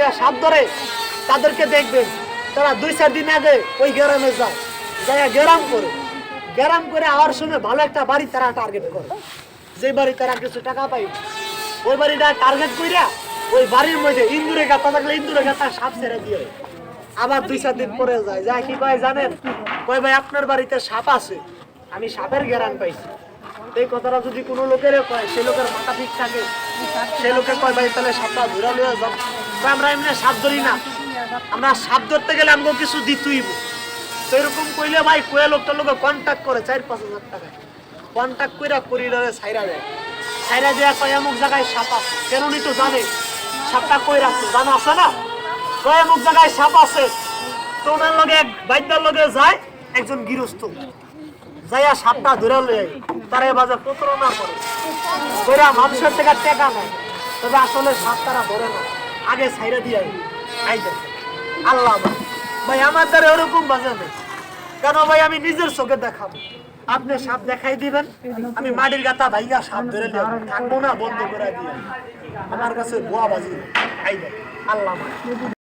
যে সাপ ধরে তাদেরকে দেখবেন তারা 2-4 দিন আগে ওই গ্রামে যায়, গ্রাম করে আওয়ার সময় ভালো একটা বাড়ি তারা টার্গেট করে, যে বাড়ি তারা কিছু টাকা পাই ওই বাড়িটা টার্গেট কইরা ওই বাড়ির মধ্যে ইন্দুরে গাতা থাকলে ইন্দুরে গাতা সাপ ছেড়ে দিয়ে আবার 2-4 দিন পরে যায়, যা কি কয় জানেন, কয় ভাই আপনার বাড়িতে সাপ আছে, আমি সাপের গ্যারান পাইছি। এই কথাটা যদি কোনো লোকের কয়, সে লোকের মাথা ঠিক থাকে, সে লোকে কয় ভাই তাহলে সাপটা ধরে লয়ে যাও। আমরা এমনি সাপ ধরি না, আমরা সাপ ধরতে গেলে আমাকে কিছু দিতেইব। সেরকম কইলে ভাই কয়ে লোকটার লোকে কন্ট্যাক্ট করে 4-5 হাজার টাকা কন্ট্যাক্ট কইরা করিডরে ছাইরা দেয়, ছাইরা দেওয়া কয় অমুক জায়গায় সাপ আছে, কেন নি তো জানে সাপটা কই রাখছে, জানা আছে না, কয় অমুক জায়গায় সাপ আছে। তো ওনার লগে এক বাইদার লগে যায় একজন গৃহস্থ, যাইয়া সাপটা ধরে লয়ে তারে বাজার প্রতারণা করে, কইরা মানুষের থেকে টাকা নেয়, তবে আসলে সাপ তারা ধরে না, আগে ছাইরা দিয়ে আই দেখে আল্লাহ ভাই আমার দ্বারা ওরকম বাজে নেই। কেন ভাই আমি নিজের চোখে দেখাবো, আপনি সাপ দেখাই দিবেন, আমি মাটির গাতা ভাইয়া সাপ ধরে থাকবো না, বন্ধ করে দিয়ে আমার কাছে বোয়া বাজি আই দেখ আল্লাহ।